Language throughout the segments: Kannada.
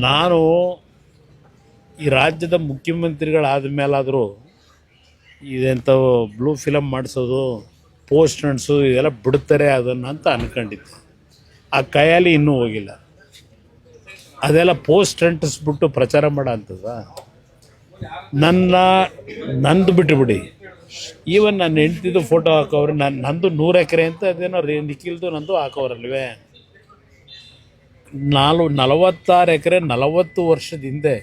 ನಾನು ಈ ರಾಜ್ಯದ ಮುಖ್ಯಮಂತ್ರಿಗಳಾದ ಮೇಲಾದರೂ ಇದೆಂಥವು ಬ್ಲೂ ಫಿಲಮ್ ಮಾಡಿಸೋದು ಪೋಸ್ಟರ್ಸು ಇದೆಲ್ಲ ಬಿಡ್ತಾರೆ ಅದನ್ನು ಅಂತ ಅಂದ್ಕೊಂಡಿದ್ದೆ. ಆ ಕೈಯಲ್ಲಿ ಇನ್ನೂ ಹೋಗಿಲ್ಲ. ಅದೆಲ್ಲ ಪೋಸ್ಟ್ ಅಂಟಿಸ್ಬಿಟ್ಟು ಪ್ರಚಾರ ಮಾಡೋ ಅಂಥದ್ದು ನಂದು ಬಿಟ್ಟುಬಿಡಿ. ಈವನ್ ನನ್ನ ಹೆಂಡ್ತಿದ್ದು ಫೋಟೋ ಹಾಕೋರು, ನಂದು 100 ಎಕರೆ ಅಂತ ಅದೇನೋ ನಿಖಿಲ್ದು ನಂದು ಹಾಕೋರಲ್ವೇ. 46 ಎಕರೆ 40 ವರ್ಷದ ಹಿಂದೆ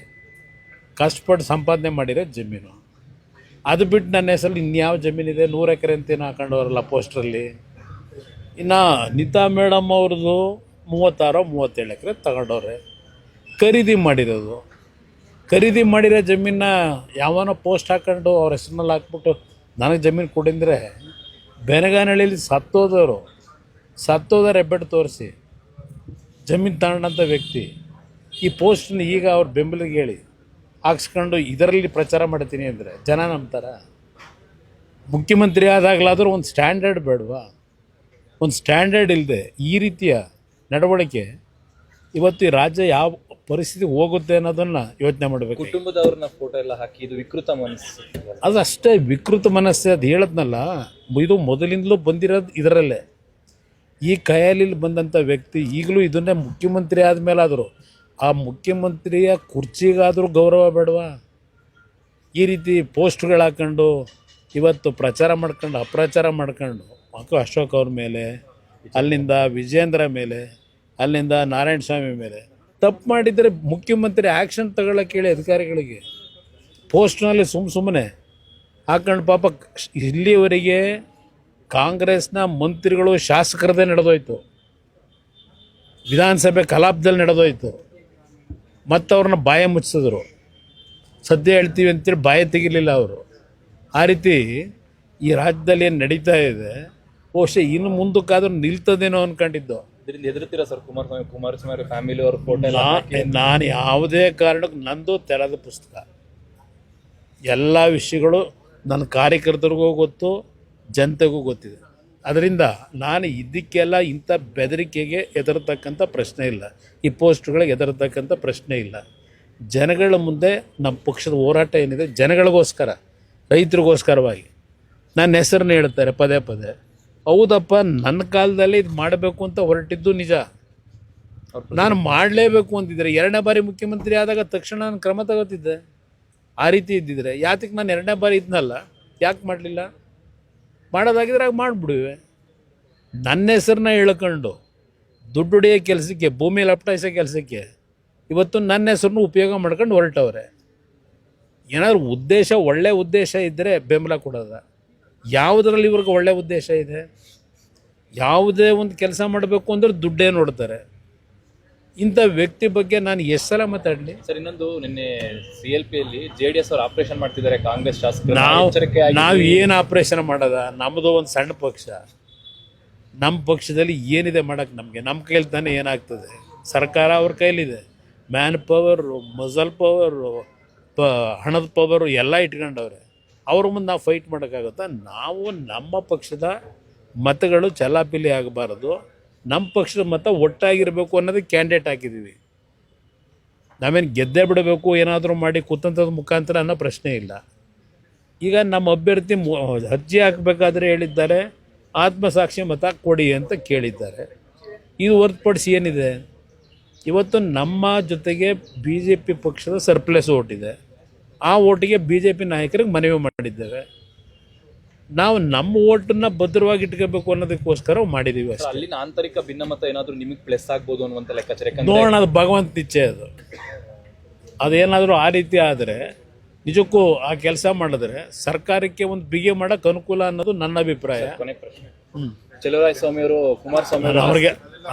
ಕಷ್ಟಪಟ್ಟು ಸಂಪಾದನೆ ಮಾಡಿರೋ ಜಮೀನು. ಅದು ಬಿಟ್ಟು ನನ್ನ ಹೆಸರಲ್ಲಿ ಇನ್ಯಾವ ಜಮೀನಿದೆ? 100 ಎಕರೆ ಅಂತೇನು ಹಾಕೊಂಡವ್ರಲ್ಲ ಪೋಸ್ಟ್ರಲ್ಲಿ. ಇನ್ನು ನೀತಾ ಮೇಡಮ್ ಅವ್ರದ್ದು 36-37 ಎಕರೆ ತಗೊಂಡವ್ರೆ. ಖರೀದಿ ಮಾಡಿರೋದು. ಖರೀದಿ ಮಾಡಿರೋ ಜಮೀನ ಯಾವನೋ ಪೋಸ್ಟ್ ಹಾಕೊಂಡು ಅವ್ರ ಹೆಸ್ರಿನಲ್ಲಿ ಹಾಕ್ಬಿಟ್ಟು ನನಗೆ ಜಮೀನು ಕೊಡಿಂದರೆ ಬೆನಗಾನಹಳ್ಳಿಲಿ ಸತ್ತೋದವ್ರು ಹೆಬ್ಬೆಟ್ಟು ತೋರಿಸಿ ಜಮೀನು ತಗೊಂಡಂಥ ವ್ಯಕ್ತಿ ಈ ಪೋಸ್ಟನ್ನ ಈಗ ಅವ್ರ ಬೆಂಬಲಿಗೆ ಹೇಳಿ ಹಾಕ್ಸ್ಕೊಂಡು ಇದರಲ್ಲಿ ಪ್ರಚಾರ ಮಾಡ್ತೀನಿ ಅಂದರೆ ಜನ ನಂಬ್ತಾರ? ಮುಖ್ಯಮಂತ್ರಿ ಆದಾಗಲಾದರೂ ಒಂದು ಸ್ಟ್ಯಾಂಡರ್ಡ್ ಬೇಡವಾ? ಒಂದು ಸ್ಟ್ಯಾಂಡರ್ಡ್ ಇಲ್ಲದೆ ಈ ರೀತಿಯ ನಡವಳಿಕೆ ಇವತ್ತು ಈ ರಾಜ್ಯ ಯಾವ ಪರಿಸ್ಥಿತಿ ಹೋಗುತ್ತೆ ಅನ್ನೋದನ್ನು ಯೋಚನೆ ಮಾಡಬೇಕು. ಕುಟುಂಬದವ್ರನ್ನ ಫೋಟೋ ಎಲ್ಲ ಹಾಕಿ ಇದು ವಿಕೃತ ಮನಸ್ಸು. ಅದು ಅಷ್ಟೇ ವಿಕೃತ ಮನಸ್ಸು. ಅದು ಹೇಳದ್ನಲ್ಲ, ಇದು ಮೊದಲಿಂದಲೂ ಬಂದಿರೋದು ಇದರಲ್ಲೇ. ಈ ಕೈಯಲ್ಲಿ ಬಂದಂಥ ವ್ಯಕ್ತಿ ಈಗಲೂ ಇದನ್ನೇ ಮುಖ್ಯಮಂತ್ರಿ ಆದಮೇಲಾದರೂ ಆ ಮುಖ್ಯಮಂತ್ರಿಯ ಕುರ್ಚಿಗಾದರೂ ಗೌರವ ಬೇಡವಾ? ಈ ರೀತಿ ಪೋಸ್ಟ್ಗಳು ಹಾಕ್ಕೊಂಡು ಇವತ್ತು ಪ್ರಚಾರ ಮಾಡ್ಕೊಂಡು ಅಪ್ರಚಾರ ಮಾಡ್ಕೊಂಡು ಅಶೋಕ್ ಅವ್ರ ಮೇಲೆ, ಅಲ್ಲಿಂದ ವಿಜೇಂದ್ರ ಮೇಲೆ, ಅಲ್ಲಿಂದ ನಾರಾಯಣ ಸ್ವಾಮಿ ಮೇಲೆ ತಪ್ಪು ಮಾಡಿದರೆ ಮುಖ್ಯಮಂತ್ರಿ ಆ್ಯಕ್ಷನ್ ತಗೊಳ್ಳೋಕೆ ಹೇಳಿ ಅಧಿಕಾರಿಗಳಿಗೆ. ಪೋಸ್ಟ್ನಲ್ಲಿ ಸುಮ್ಮನೆ ಹಾಕೊಂಡು ಪಾಪ ಇಲ್ಲಿವರೆಗೆ ಕಾಂಗ್ರೆಸ್ನ ಮಂತ್ರಿಗಳು ಶಾಸಕರದೇ ನಡೆದೋಯ್ತು, ವಿಧಾನಸಭೆ ಕಲಾಪದಲ್ಲಿ ನಡೆದೋಯ್ತು, ಮತ್ತು ಅವ್ರನ್ನ ಬಾಯ ಮುಚ್ಚಿಸಿದ್ರು. ಸದ್ಯ ಹೇಳ್ತೀವಿ ಅಂತೇಳಿ ಬಾಯ ತೆಗಿಲಿಲ್ಲ ಅವರು. ಆ ರೀತಿ ಈ ರಾಜ್ಯದಲ್ಲಿ ಏನು ನಡೀತಾ ಇದೆ, ಬಹುಶಃ ಇನ್ನು ಮುಂದಕ್ಕಾದ್ರೂ ನಿಲ್ತದೇನೋ ಅಂದ್ಕೊಂಡಿದ್ದು. ಇದರಿಂದ ಎದುರುತ್ತೀರಾ ಸರ್ ಕುಮಾರಸ್ವಾಮಿ ಫ್ಯಾಮಿಲಿ ಅವ್ರ ಫೋಟೋ? ನಾನು ಯಾವುದೇ ಕಾರಣಕ್ಕೂ ನಂದು ತೆರೆದ ಪುಸ್ತಕ. ಎಲ್ಲ ವಿಷಯಗಳು ನನ್ನ ಕಾರ್ಯಕರ್ತರಿಗೂ ಗೊತ್ತು, ಜನತೆಗೂ ಗೊತ್ತಿದೆ. ಅದರಿಂದ ನಾನು ಇದಕ್ಕೆಲ್ಲ ಇಂಥ ಬೆದರಿಕೆಗೆ ಹೆದರ್ತಕ್ಕಂಥ ಪ್ರಶ್ನೆ ಇಲ್ಲ, ಈ ಪೋಸ್ಟ್ಗಳಿಗೆ ಹೆದರ್ತಕ್ಕಂಥ ಪ್ರಶ್ನೆ ಇಲ್ಲ. ಜನಗಳ ಮುಂದೆ ನಮ್ಮ ಪಕ್ಷದ ಹೋರಾಟ ಏನಿದೆ ಜನಗಳಿಗೋಸ್ಕರ, ರೈತರಿಗೋಸ್ಕರವಾಗಿ ನನ್ನ ಹೆಸರನ್ನ ಹೇಳ್ತಾರೆ ಪದೇ ಪದೇ. ಹೌದಪ್ಪ, ನನ್ನ ಕಾಲದಲ್ಲಿ ಇದು ಮಾಡಬೇಕು ಅಂತ ಹೊರಟಿದ್ದು ನಿಜ. ನಾನು ಮಾಡಲೇಬೇಕು ಅಂತಿದ್ದರೆ 2ನೇ ಬಾರಿ ಮುಖ್ಯಮಂತ್ರಿ ಆದಾಗ ತಕ್ಷಣ ನಾನು ಕ್ರಮ ತಗೋತಿದ್ದೆ. ಆ ರೀತಿ ಇದ್ದಿದ್ರೆ ಯಾತಕ್ಕೆ ನಾನು 2ನೇ ಬಾರಿ ಇದ್ನಲ್ಲ, ಯಾಕೆ ಮಾಡಲಿಲ್ಲ? ಮಾಡೋದಾಗಿದ್ರೆ ಆಗ ಮಾಡಿಬಿಡುವೆ. ನನ್ನ ಹೆಸರನ್ನ ಹೇಳ್ಕೊಂಡು ದುಡ್ಡು ಹೊಡೆಯೋ ಕೆಲಸಕ್ಕೆ, ಭೂಮಿ ಲಪಟಾಯಿಸೋ ಕೆಲಸಕ್ಕೆ ಇವತ್ತು ನನ್ನ ಹೆಸರನ್ನು ಉಪಯೋಗ ಮಾಡ್ಕೊಂಡು ಹೊರಟವ್ರೆ. ಏನಾದರೂ ಉದ್ದೇಶ, ಒಳ್ಳೆ ಉದ್ದೇಶ ಇದ್ದರೆ ಬೆಂಬಲ ಕೊಡೋದ? ಯಾವುದರಲ್ಲಿ ಇವ್ರಿಗೆ ಒಳ್ಳೆ ಉದ್ದೇಶ ಇದೆ? ಯಾವುದೇ ಒಂದು ಕೆಲಸ ಮಾಡಬೇಕು ಅಂದ್ರೆ ದುಡ್ಡೇ ನೋಡ್ತಾರೆ. ಇಂಥ ವ್ಯಕ್ತಿ ಬಗ್ಗೆ ನಾನು ಎಷ್ಟು ಸಲ ಮಾತಾಡಲಿ ಸರ್? ಇನ್ನೊಂದು, ನಿನ್ನೆ CLPಯಲ್ಲಿ JDS ಅವರು ಆಪರೇಷನ್ ಮಾಡ್ತಿದ್ದಾರೆ ಕಾಂಗ್ರೆಸ್ ಶಾಸಕರು. ನಾವು ಏನು ಆಪರೇಷನ್ ಮಾಡೋದ? ನಮ್ಮದು ಒಂದು ಸಣ್ಣ ಪಕ್ಷ. ನಮ್ಮ ಪಕ್ಷದಲ್ಲಿ ಏನಿದೆ ಮಾಡೋಕ್ಕೆ ನಮಗೆ? ನಮ್ಮ ಕೈಲಿ ತಾನೇ ಏನಾಗ್ತದೆ? ಸರ್ಕಾರ ಅವ್ರ ಕೈಲಿದೆ. ಮ್ಯಾನ್ ಪವರು, ಮಸಲ್ ಪವರು, ಹಣದ ಪವರು ಎಲ್ಲ ಇಟ್ಕೊಂಡವ್ರೆ. ಅವ್ರ ಮುಂದೆ ನಾವು ಫೈಟ್ ಮಾಡೋಕ್ಕಾಗುತ್ತಾ? ನಾವು ನಮ್ಮ ಪಕ್ಷದ ಮತಗಳು ಚಲಾಪಿಲಿ ಆಗಬಾರ್ದು, ನಮ್ಮ ಪಕ್ಷದ ಮತ ಒಟ್ಟಾಗಿರಬೇಕು ಅನ್ನೋದಕ್ಕೆ ಕ್ಯಾಂಡಿಡೇಟ್ ಹಾಕಿದ್ದೀವಿ. ನಾವೇನು ಗೆದ್ದೇ ಬಿಡಬೇಕು ಏನಾದರೂ ಮಾಡಿ ಕುತಂತ್ರದ ಮುಖಾಂತರ ಅನ್ನೋ ಪ್ರಶ್ನೆ ಇಲ್ಲ. ಈಗ ನಮ್ಮ ಅಭ್ಯರ್ಥಿ ಅರ್ಜಿ ಹಾಕಬೇಕಾದ್ರೆ ಹೇಳಿದ್ದಾರೆ ಆತ್ಮಸಾಕ್ಷಿ ಮತ ಕೊಡಿ ಅಂತ ಕೇಳಿದ್ದಾರೆ. ಇದು ಹೊರತುಪಡಿಸಿ ಏನಿದೆ? ಇವತ್ತು ನಮ್ಮ ಜೊತೆಗೆ BJP ಪಕ್ಷದ ಸರ್ಪ್ಲಸ್ ಓಟಿದೆ. ಆ ಓಟಿಗೆ BJP ನಾಯಕರಿಗೆ ಮನವಿ ಮಾಡಿದ್ದೇವೆ. ನಾವು ನಮ್ಮ ಓಟನ್ನು ಭದ್ರವಾಗಿ ಇಟ್ಕೋಬೇಕು ಅನ್ನೋದಕ್ಕೋಸ್ಕರ ಮಾಡಿದ್ದೀವಿ ಅಷ್ಟೇ. ಅಲ್ಲಿನ ಆಂತರಿಕ ಭಿನ್ನಮತ ಏನಾದರೂ ನಿಮಗೆ ಪ್ಲಸ್ ಆಗ್ಬೋದು ಅನ್ನುವಂಥ ಲೆಕ್ಕಾಚಾರ? ನೋಡೋಣ, ಅದು ಭಗವಂತ ಇಚ್ಛೆ. ಅದೇನಾದರೂ ಆ ರೀತಿ ಆದರೆ ನಿಜಕ್ಕೂ ಆ ಕೆಲಸ ಮಾಡಿದ್ರೆ ಸರ್ಕಾರಕ್ಕೆ ಒಂದು ಬಿಗಿ ಮಾಡೋಕ್ಕೆ ಅನುಕೂಲ ಅನ್ನೋದು ನನ್ನ ಅಭಿಪ್ರಾಯ. ಕೊನೆ ಪ್ರಶ್ನೆ, ಚಲುವರಾಯಸ್ವಾಮಿ ಅವರು ಕುಮಾರಸ್ವಾಮಿ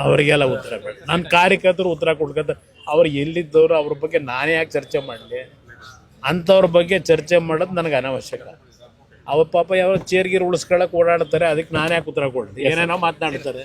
ಅವರಿಗೆಲ್ಲ ಉತ್ತರ ಬೇಡ. ನನ್ನ ಕಾರ್ಯಕರ್ತರು ಉತ್ತರ ಕೊಡ್ಕೊತಾರೆ. ಅವ್ರು ಎಲ್ಲಿದ್ದವರು, ಅವ್ರ ಬಗ್ಗೆ ನಾನೇ ಯಾಕೆ ಚರ್ಚೆ ಮಾಡಲಿ? ಅಂಥವ್ರ ಬಗ್ಗೆ ಚರ್ಚೆ ಮಾಡೋದು ನನಗೆ ಅನಾವಶ್ಯಕ. ಅವ್ರ ಪಾಪ ಯಾವ ಚೇರ್ಗೀರು ಉಳಿಸ್ಕೊಳ್ಳೋಕೆ ಓಡಾಡ್ತಾರೆ, ಅದಕ್ಕೆ ನಾನೇ ಯಾಕೆ ಉತ್ತರ ಕೊಡ್ತೀನಿ? ಏನೇನೋ ಮಾತನಾಡ್ತಾರೆ.